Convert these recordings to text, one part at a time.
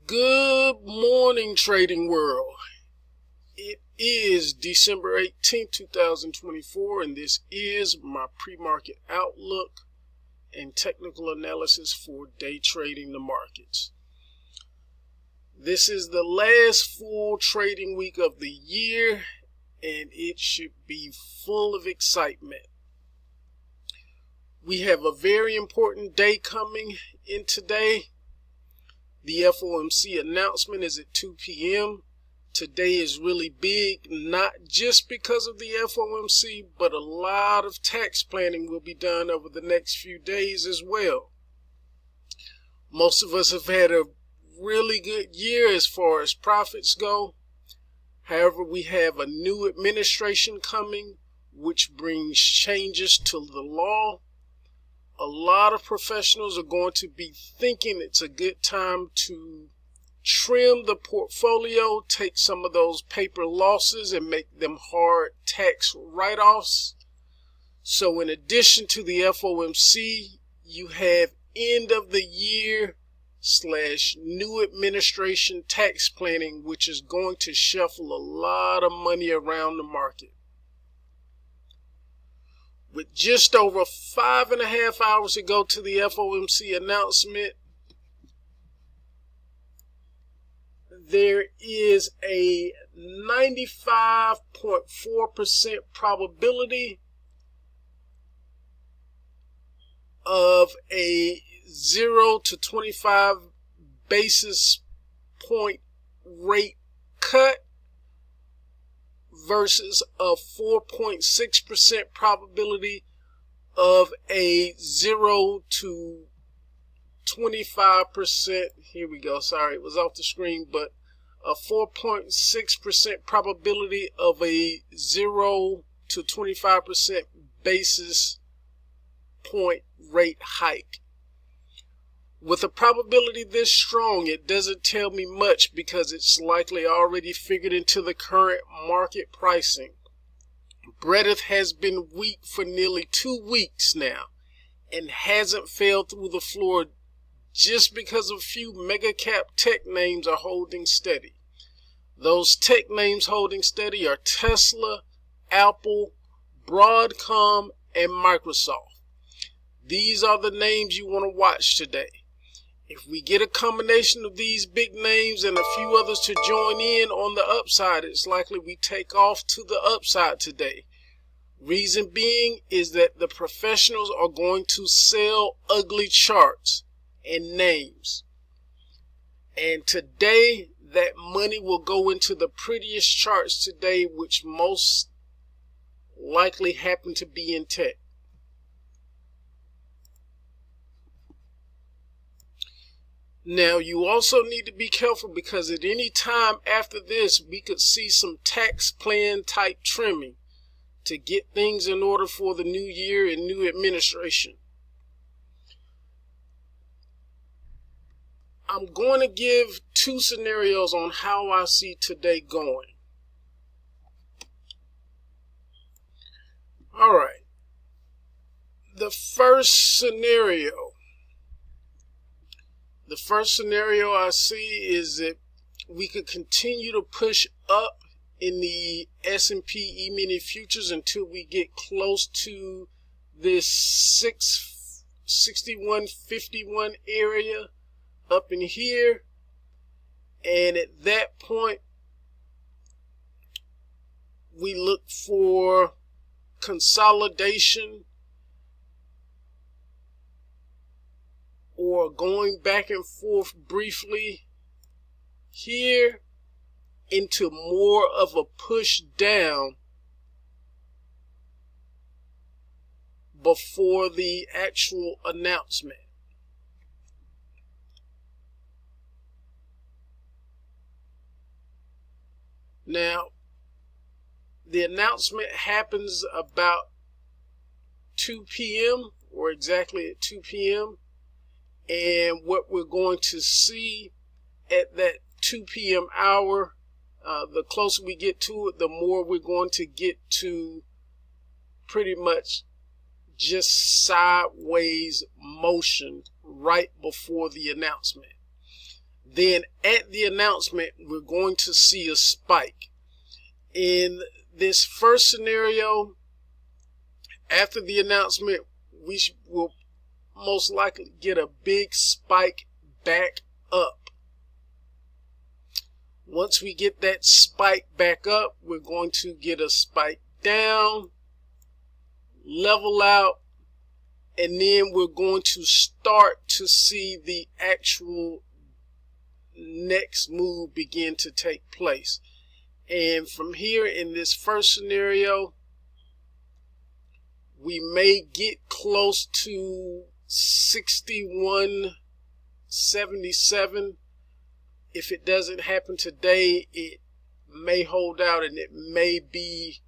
Good morning, trading world. It is December 18th, 2024, and this is my pre-market outlook and technical analysis for day trading the markets. This is the last full trading week of the year, and it should be full of excitement. We have a very important day coming in today. The FOMC announcement is at 2 p.m. Today is really big, not just because of the FOMC, but a lot of tax planning will be done over the next few days as well. Most of us have had a really good year as far as profits go. However, we have a new administration coming, which brings changes to the law. A lot of professionals are going to be thinking it's a good time to trim the portfolio, take some of those paper losses and make them hard tax write-offs. So in addition to the FOMC, you have end of the year / new administration tax planning, which is going to shuffle a lot of money around the market. With just over 5.5 hours to go to the FOMC announcement, there is a 95.4% probability of a 0 to 25 basis point rate cut versus a 4.6% probability of a 0 to 25%. Here we go. Sorry, it was off the screen, but a 4.6% probability of a 0 to 25% basis point rate hike. With a probability this strong, it doesn't tell me much because it's likely already figured into the current market pricing. Brexit has been weak for nearly 2 weeks now and hasn't fell through the floor just because a few mega cap tech names are holding steady. Those tech names holding steady are Tesla, Apple, Broadcom, and Microsoft. These are the names you want to watch today. If we get a combination of these big names and a few others to join in on the upside, it's likely we take off to the upside today. Reason being is that the professionals are going to sell ugly charts and names. And today, that money will go into the prettiest charts today, which most likely happen to be in tech. Now, you also need to be careful because at any time after this, we could see some tax plan type trimming to get things in order for the new year and new administration. I'm going to give 2 scenarios on how I see today going. All right. The first scenario I see is that we could continue to push up in the S&P E-mini futures until we get close to this 6151 area up in here, and at that point we look for consolidation or going back and forth briefly here into more of a push down before the actual announcement. Now, the announcement happens about 2 p.m. or exactly at 2 p.m. And what we're going to see at that 2 p.m. hour, the closer we get to it, the more we're going to get to pretty much just sideways motion right before the announcement. Then at the announcement, we're going to see a spike. In this first scenario, after the announcement, we will most likely get a big spike back up. Once we get that spike back up, we're going to get a spike down, level out, and then we're going to start to see the actual next move begin to take place. And from here, in this first scenario, we may get close to 61.77. If it doesn't happen today, it may hold out, and it may be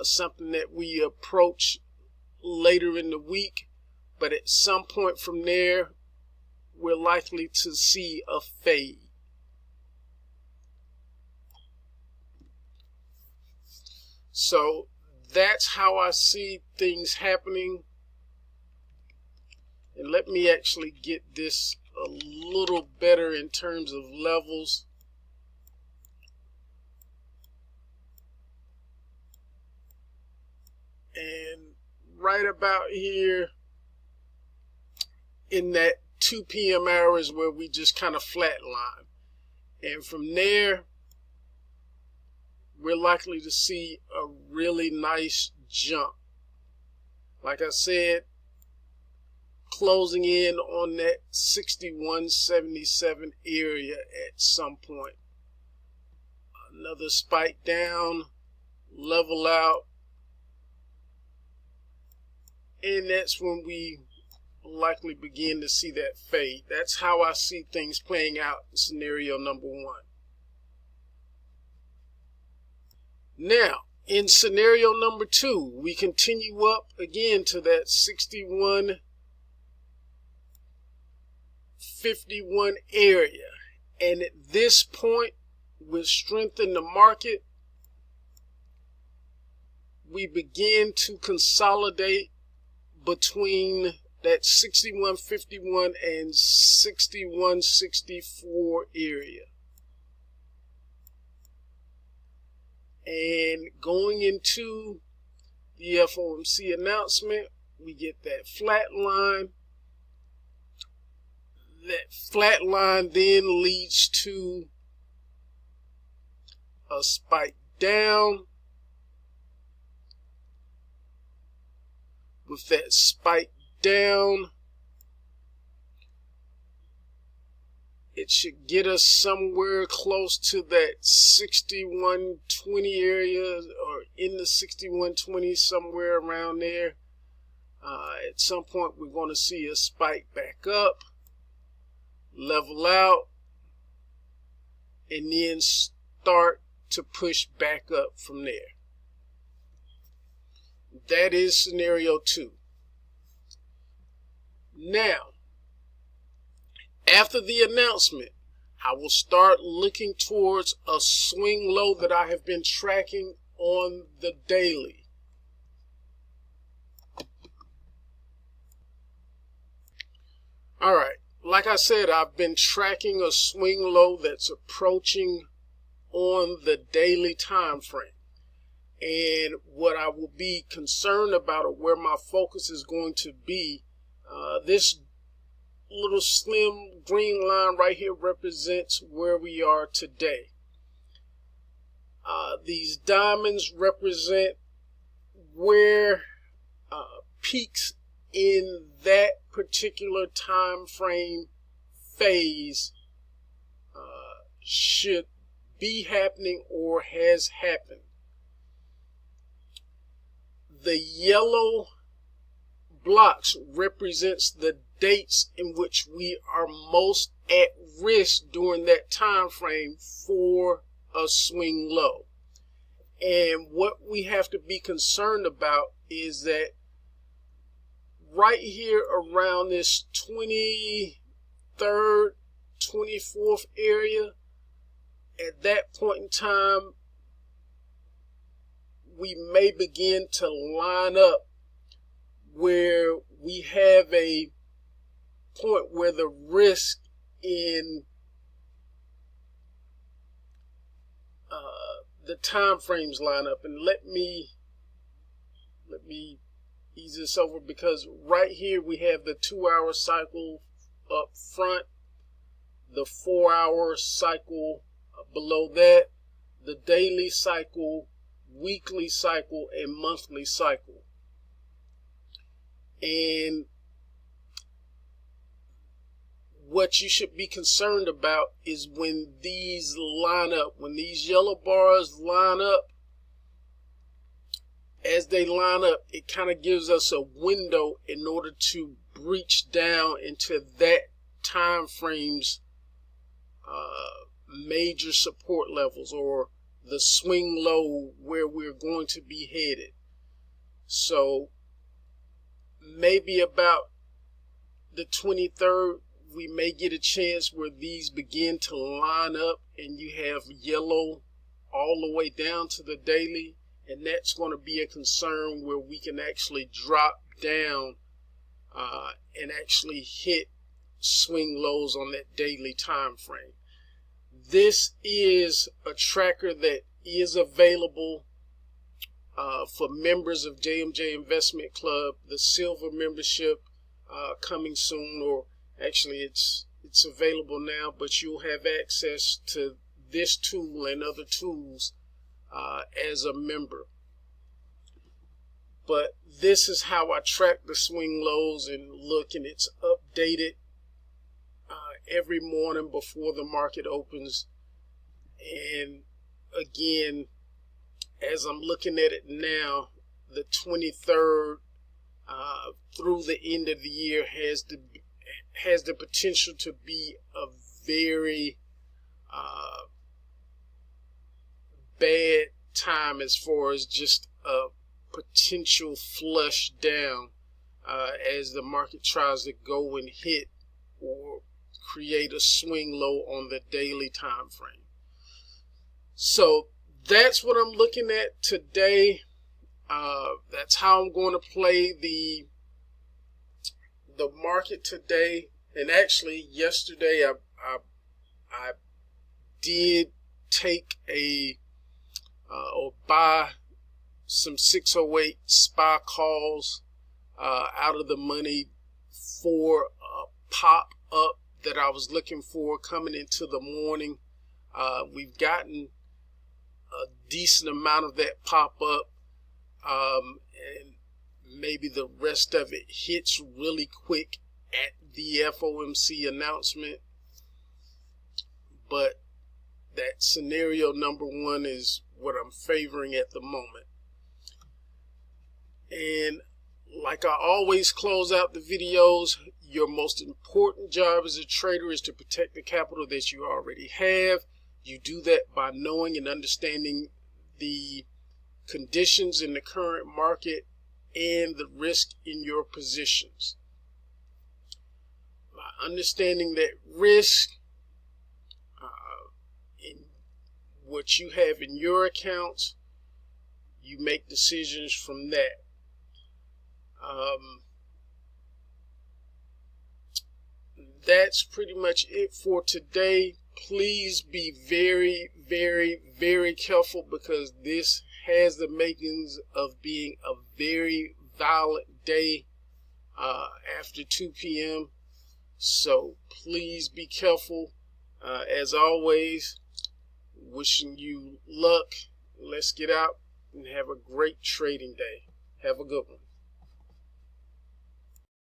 something that we approach later in the week. But at some point from there, we're likely to see a fade. So that's how I see things happening. And let me actually get this a little better in terms of levels. And right about here in that 2 p.m. hour is where we just kind of flatline. And from there, we're likely to see a really nice jump. Like I said, closing in on that 61.77 area at some point. Another spike down, level out, and that's when we likely begin to see that fade. That's how I see things playing out in scenario number one. Now, in scenario number two, we continue up again to that 61.51 area. And at this point, with strength in the market, we begin to consolidate between that 61.51 and 61.64 area. And going into the FOMC announcement, we get that flat line. That flat line then leads to a spike down. With that spike down, it should get us somewhere close to that 61.20 area, or in the 61.20, somewhere around there. At some point, we're going to see a spike back up, level out, and then start to push back up from there. That is scenario two. Now, after the announcement, I will start looking towards a swing low that I have been tracking on the daily. All right, like I said, I've been tracking a swing low that's approaching on the daily time frame. And what I will be concerned about, or where my focus is going to be, this little slim green line right here represents where we are today. These diamonds represent where peaks in that particular time frame phase should be happening or has happened. The yellow blocks represents the dates in which we are most at risk during that time frame for a swing low. And what we have to be concerned about is that right here around this 23rd, 24th area, at that point in time, we may begin to line up where we have a point where the risk in the time frames line up. And let me ease this over, because right here we have the 2-hour cycle up front, the 4-hour cycle below that, the daily cycle, weekly cycle, and monthly cycle. And what you should be concerned about is when these line up, when these yellow bars line up. As they line up, it kind of gives us a window in order to breach down into that time frame's major support levels, or the swing low where we're going to be headed. So maybe about the 23rd, we may get a chance where these begin to line up and you have yellow all the way down to the daily. And that's going to be a concern where we can actually drop down and actually hit swing lows on that daily time frame. This is a tracker that is available for members of JMJ Investment Club, the silver membership coming soon, or actually it's available now, but you'll have access to this tool and other tools as a member. But this is how I track the swing lows and look, and it's updated every morning before the market opens. And again, as I'm looking at it now, the 23rd through the end of the year has the potential to be a very bad time as far as just a potential flush down as the market tries to go and hit or create a swing low on the daily time frame. So that's what I'm looking at today. That's how I'm going to play the market today. And actually yesterday I did take or buy some 608 SPY calls out of the money for a pop up that I was looking for coming into the morning. We've gotten a decent amount of that pop up, and maybe the rest of it hits really quick at the FOMC announcement. But that scenario number one is what I'm favoring at the moment. And like I always close out the videos, your most important job as a trader is to protect the capital that you already have. You do that by knowing and understanding the conditions in the current market and the risk in your positions. By understanding that risk in what you have in your accounts, you make decisions from that. That's pretty much it for today. Please be very, very, very careful, because this has the makings of being a very violent day after 2 p.m. So please be careful. As always, wishing you luck. Let's get out and have a great trading day. Have a good one.